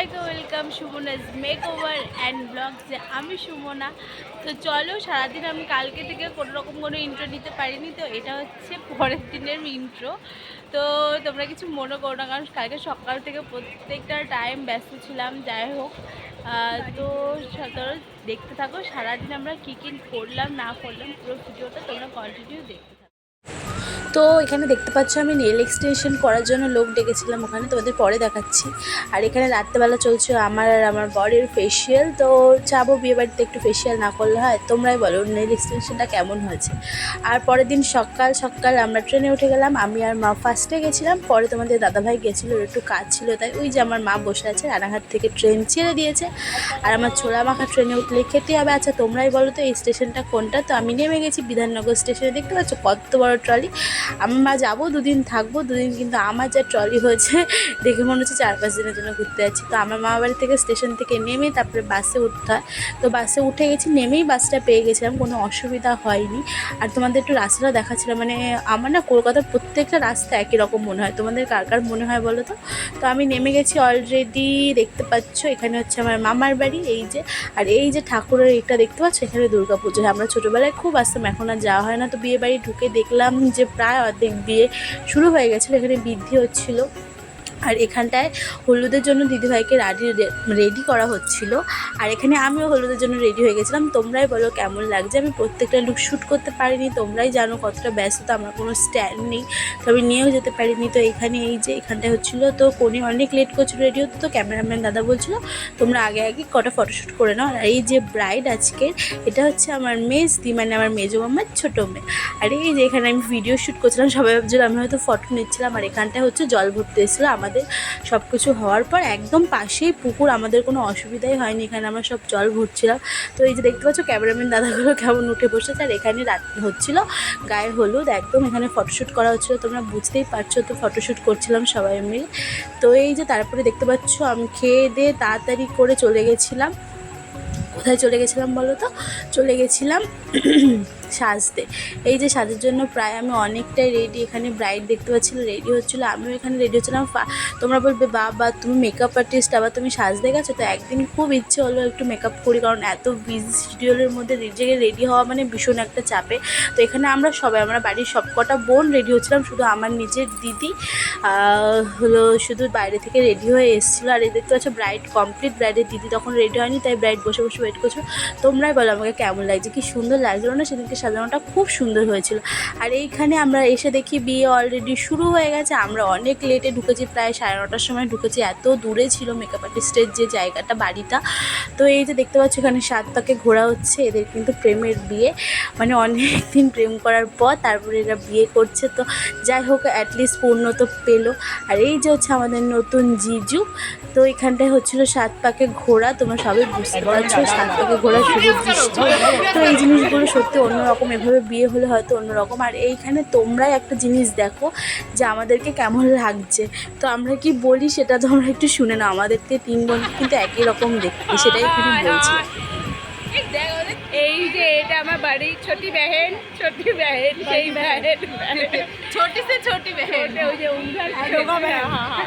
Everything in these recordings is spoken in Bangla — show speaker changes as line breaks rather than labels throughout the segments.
সবাইকে ওয়েলকাম সুমনাস মেকওভার অ্যান্ড ব্লগসে। আমি সুমনা। তো চলো, সারাদিন আমি কালকে থেকে কোনো ইন্ট্রো নিতে পারিনি, তো এটা হচ্ছে পরের দিনের ইন্ট্রো। তো তোমরা কিছু মনে করো না, কারণ কালকে সকাল থেকে প্রত্যেকটা টাইম ব্যস্ত ছিলাম। যাই হোক, তো তোমরা দেখতে থাকো সারাদিন আমরা কী কী করলাম না করলাম, পুরো ভিডিওটা তোমরা কন্টিনিউ দেখতে থাকো।
তো এখানে দেখতে পাচ্ছ আমি নেল এক্সটেনশন করার জন্য লোক ডেকেছিলাম, ওখানে তোমাদের পরে দেখাচ্ছি। আর এখানে রাত্রেবেলা চলছে আমার আর আমার বডির ফেসিয়াল। তো যাবো বিয়ে বাড়িতে, একটু ফেসিয়াল না করলে হয়? তোমরাই বলো নেল এক্সটেনশনটা কেমন হয়েছে। আর পরের দিন সকাল সকাল আমরা ট্রেনে উঠে গেলাম। আমি আর মা ফার্স্টে গেছিলাম, পরে তোমাদের দাদাভাই গেছিলো, একটু কাজ ছিল তাই। ওই যে আমার মা বসে আছে, রানাঘাট থেকে ট্রেন ছেড়ে দিয়েছে। আর আমার ছোলা মাখা ট্রেনে উঠলে খেতে হবে। আচ্ছা তোমরাই বলো তো এই স্টেশনটা কোনটা? তো আমি নেমে গেছি বিধাননগর স্টেশনে। দেখতে পাচ্ছ কত বড় ট্রলি। আমরা যাবো, দুদিন থাকবো, দুদিন কিন্তু আমার যা ট্রলি হয়েছে দেখে মনে হচ্ছে 4-5 দিনের জন্য ঘুরতে যাচ্ছি। তো আমার মামা বাড়ি থেকে স্টেশন থেকে নেমে তারপরে বাসে উঠতে হয়। তো বাসে উঠে গেছি, নেমেই বাসটা পেয়ে গেছিলাম, কোনো অসুবিধা হয়নি। আর তোমাদের একটু রাস্তাটা দেখাচ্ছিলাম, মানে আমার না কলকাতার প্রত্যেকটা রাস্তা একই রকম মনে হয়। তোমাদের কার কার মনে হয় বলো তো? তো আমি নেমে গেছি অলরেডি, দেখতে পাচ্ছ এখানে হচ্ছে আমার মামার বাড়ি। এই যে, আর এই যে ঠাকুরের এটা দেখতে পাচ্ছ, এখানে দুর্গা পুজো। আমরা ছোটোবেলায় খুব আসতাম, এখন আর যাওয়া হয় না। তো বিয়ে বাড়ি ঢুকে দেখলাম যে প্রায় অর্ধেক বিয়ে শুরু হয়ে গেছিলো, এখানে বৃদ্ধি হচ্ছিল। আর এখানটায় হলুদের জন্য দিদিভাইকে রেডি করা হচ্ছিল। আর এখানে আমিও হলুদের জন্য রেডি হয়ে গেছিলাম। তোমরাই বলো কেমন লাগছে। আমি প্রত্যেকটা লুক শ্যুট করতে পারিনি, তোমরাই জানো কতটা ব্যস্ততা, আমার কোনো স্ট্যান্ড নেই, তো আমি নিয়েও যেতে পারিনি। তো এখানে এই যে এখানটায় হচ্ছিলো, তো কোনে অনেক লেট করছিল রেডি হতে। তো ক্যামেরাম্যান দাদা বলছিল তোমরা আগে আগে কটা ফটোশ্যুট করে নাও। আর এই যে ব্রাইড আজকের, এটা হচ্ছে আমার মেজদি, মানে আমার মেজো মামার ছোটো মেয়ে। আর এই যে এখানে আমি ভিডিও শ্যুট করছিলাম, সবাই ভাবছিল আমি হয়তো ফটো নিচ্ছিলাম। আর এখানটায় হচ্ছে জল ভরতে এসেছিলো। আমাদের সব কিছু হওয়ার পর একদম পাশেই পুকুর, আমাদের কোনো অসুবিধাই হয়নি, এখানে আমরা সব জল ভরছিলাম। তো এই যে দেখতে পাচ্ছ ক্যামেরাম্যান দাদাগুলো কেমন উঠে বসেছে। আর এখানে রাত হচ্ছিলো গায়ে হলুদ, একদম এখানে ফটোশ্যুট করা হচ্ছিলো, তোমরা বুঝতেই পারছো। তো ফটোশ্যুট করছিলাম সবাই মিলে। তো এই যে তারপরে দেখতে পাচ্ছ আমি খেয়ে দিয়ে তাড়াতাড়ি করে চলে গেছিলাম। কোথায় চলে গেছিলাম বলো তো? চলে গেছিলাম সাজতে। এই যে সাজের জন্য প্রায় আমি অনেকটাই রেডি। এখানে ব্রাইড দেখতে পাচ্ছিলো রেডি হচ্ছিলো, আমিও এখানে রেডি হচ্ছিলাম। তোমরা বলবে বাবা তুমি মেকআপ আর্টিস্ট, আবার তুমি সাজতে গেছো? তো একদিন খুব ইচ্ছে হলো একটু মেকআপ করি, কারণ এত বিজি শিডিউলের মধ্যে নিজেকে রেডি হওয়া মানে ভীষণ একটা চাপে। তো এখানে আমরা সবাই, আমরা বাড়ির সব কটা বোন রেডি হচ্ছিলাম, শুধু আমার নিজের দিদি হলো শুধু বাইরে থেকে রেডি হয়ে এসেছিলো। আর এই দেখতে পাচ্ছ ব্রাইড কমপ্লিট, ব্রাইডের দিদি তখন রেডি হয়নি, তাই ব্রাইড বসে বসে ওয়েট করছো। তোমরাই বলো আমাকে কেমন লাগছে, কি সুন্দর লাগছিলো না? সেদিনকে সাজানোটা খুব সুন্দর হয়েছিল। আর এইখানে আমরা এসে দেখি বিয়ে অলরেডি শুরু হয়ে গেছে। আমরা অনেক লেটে ঢুকেছি, প্রায় 9:30টার সময় ঢুকেছি, এত দূরে ছিল মেকআপ আর্টিস্টের যে জায়গাটা, বাড়িটা। তো এই যে দেখতে পাচ্ছ এখানে 7 পাকে ঘোরা হচ্ছে। এদের কিন্তু প্রেমের বিয়ে, মানে অনেক দিন প্রেম করার পর তারপরে এরা বিয়ে করছে। তো যাই হোক, অ্যাটলিস্ট পূর্ণ তো পেলো। আর এই যে হচ্ছে আমাদের নতুন জিজু। তো এখানটায় হচ্ছিল 7 পাকে ঘোরা, তোমরা সবাই বুঝতে পারছো 7 পাকে ঘোরা শুরুর দৃশ্য। তো এই জিনিসগুলো সত্যি অন্যরকম, এভাবে বিয়ে হলে হয়তো অন্যরকম। আর এইখানে তোমরাই একটা জিনিস দেখো যে আমাদেরকে কেমন লাগছে। তো আমরা কি বলি সেটা তোমরা একটু শুনে নাও। আমাদেরকে 3 বোনকে কিন্তু একই রকম দেখতে, সেটাই এখানে বলছি।
এই যে এটা আমার বাড়ির ছোটি बहन, छोटी बहन, সেই बहन, छोटी से छोटी बहन, ওই যে रोगा बहन, हाँ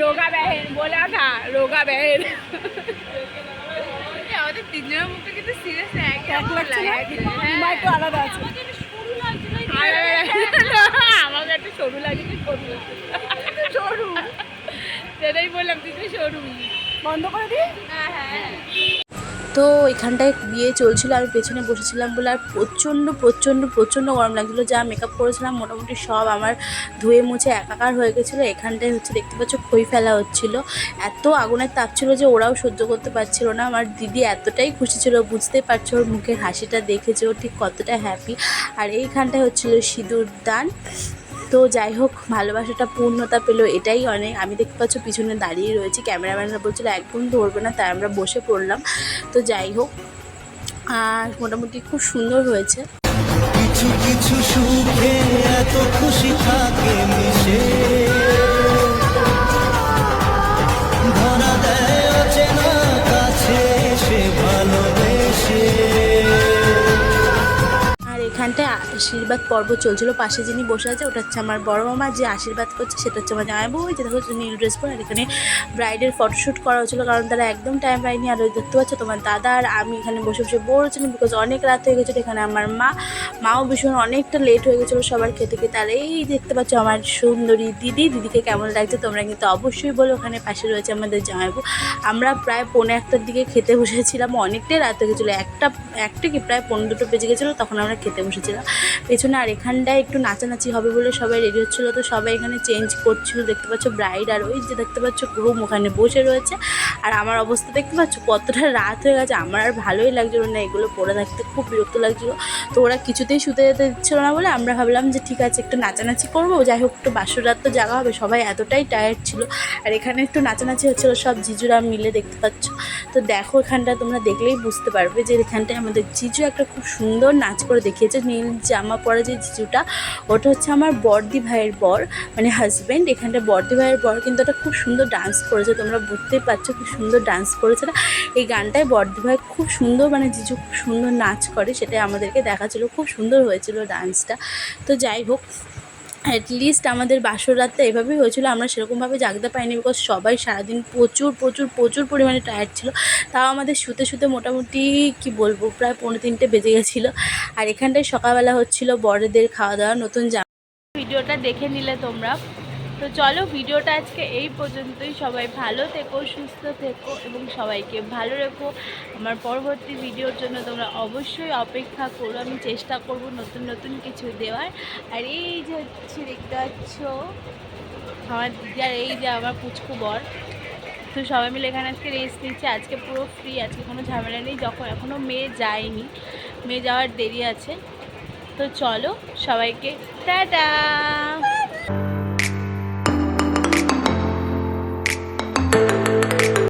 रोगा बहन बोला था, रोगा बहन। আমাদের তিনজনের মুখে কিন্তু সিরিয়াস এক লাগছে, একটু আলাদা আছে। আমাকে একটু সরু লাগে, সরু, সেটাই বললাম, তুই তো সরু। বন্ধ করে দিই। হ্যাঁ হ্যাঁ।
তো এখানটায় বিয়ে চলছিল, আমি পেছনে বসেছিলাম বলে। আর প্রচণ্ড প্রচণ্ড প্রচণ্ড গরম লাগছিলো। যা মেকআপ করেছিলাম মোটামুটি সব আমার ধুয়ে মুছে একাকার হয়ে গেছিলো। এখানটায় হচ্ছে দেখতে পাচ্ছ খই ফেলা হচ্ছিলো। এত আগুনের তাপ ছিল যে ওরাও সহ্য করতে পারছিল না। আমার দিদি এতটাই খুশি ছিল, বুঝতেই পারছো ওর মুখের হাসিটা দেখেছে ও ঠিক কতটা হ্যাপি। আর এইখানটায় হচ্ছিলো সিঁদুর দান। তো যাই হোক, ভালোবাসাটা পূর্ণতা পেলো, এটাই অনেক। আমি দেখতে পাচ্ছ পিছনে দাঁড়িয়ে রয়েছি, ক্যামেরাম্যানরা বলছিল একদম ধরবে না, তাই আমরা বসে পড়লাম। তো যাই হোক, আর মোটামুটি খুব সুন্দর হয়েছে।
কিছু কিছু সুখে এত খুশি থাকে মিশে, ধরা দেয় অচেনা কাছে সে ভালোবেসে।
এখানটায় আশীর্বাদ পর্ব চলছিল। পাশে যিনি বসে আছে ওটা হচ্ছে আমার বড় মামা, যে আশীর্বাদ করছে সেটা হচ্ছে আমার জামাইবাবু। ওই যে দেখো নীল ড্রেস পরে। আর এখানে ব্রাইডের ফটোশ্যুট করা হচ্ছিলো, কারণ তারা একদম টাইম পায়নি। আর ওই দেখতে পাচ্ছ তোমার দাদা আর আমি এখানে বসে বসে বোর হচ্ছিলাম, বিকজ অনেক রাত হয়ে গেছিলো। এখানে আমার মাও ভীষণ অনেকটা লেট হয়ে গেছিলো সবার খেতে খেতে। আর এই দেখতে পাচ্ছ আমার সুন্দরী দিদিকে কেমন লাগছে তোমরা কিন্তু অবশ্যই বলো। ওখানে পাশে রয়েছে আমাদের জামাইবাবু। আমরা প্রায় 1:45টার দিকে খেতে বসেছিলাম, অনেকটাই রাত হয়ে গেছিলো। একটা কি প্রায় 1:45 বেজে গেছিলো, তখন আমরা খেতে বসেছিলাম পেছনে। আর এখানটায় একটু নাচানাচি হবে বলে সবাই রেডি হচ্ছিলো, তো সবাই এখানে চেঞ্জ করছিল। দেখতে পাচ্ছ ব্রাইড আর ওই যে দেখতে পাচ্ছ গ্রুম ওখানে বসে রয়েছে। আর আমার অবস্থা দেখতে পাচ্ছ কতটা রাত হয়ে গেছে। আমার আর ভালোই লাগছিলো না, এগুলো পরে থাকতে খুব বিরক্ত লাগছিলো। তো ওরা কিছুতেই শুতে যেতে দিচ্ছিলো না বলে আমরা ভাবলাম যে ঠিক আছে একটু নাচানাচি করবো, যাই হোক একটু বাসর রাত তো জাগা হবে। সবাই এতটাই টায়ার্ড ছিল। আর এখানে একটু নাচানাচি হচ্ছিলো সব জিজুরা মিলে, দেখতে পাচ্ছ। তো দেখো এখানটা তোমরা দেখলেই বুঝতে পারবে যে এখানটায় আমাদের জিজু একটা খুব সুন্দর নাচ করে দেখিয়েছে। নীল জামা পরা যে জিজুটা, ওটা হচ্ছে আমার বড়দি ভাইয়ের বর, মানে হাজব্যান্ড। এখানটা বড়দি ভাইয়ের বর কিন্তু ওটা খুব সুন্দর ডান্স করেছে, তোমরা বুঝতেই পারছো খুব সুন্দর ডান্স করেছে না। এই গানটায় বড়দি ভাই খুব সুন্দর, মানে জিজু খুব সুন্দর নাচ করে, সেটাই আমাদেরকে দেখাচ্ছিলো। খুব সুন্দর হয়েছিল ডান্সটা। তো যাই হোক, অ্যাটলিস্ট আমাদের বাসর রাতটা এভাবেই হয়েছিল। আমরা সেরকমভাবে জাগতে পারিনি, বিকজ সবাই সারাদিন প্রচুর পরিমাণে টায়ার্ড ছিল। তাও আমাদের শুতে মোটামুটি কি বলবো প্রায় 2:45 বেজে গেছিলো। আর এখানটায় সকালবেলা হচ্ছিল বড়দের খাওয়া দাওয়া, নতুন
ভিডিওটা দেখে নিলে তোমরা। তো চলো ভিডিওটা আজকে এই পর্যন্তই। সবাই ভালো থেকো, সুস্থ থেকো এবং সবাইকে ভালো রেখো। আমার পরবর্তী ভিডিওর জন্য তোমরা অবশ্যই অপেক্ষা করো। আমি চেষ্টা করব নতুন কিছু দেওয়ার। আর এই যে হচ্ছে দেখতে পাচ্ছ আমার দিদি, আর এই যে আমার পুচকু বর। তো সবাই মিলে এখানে আজকে রেস্ট নিচ্ছে। আজকে পুরো ফ্রি, আজকে কোনো ঝামেলা নেই। যখন এখনও মেয়ে যায়নি, মেয়ে যাওয়ার দেরি আছে। তো চলো সবাইকে টাটা।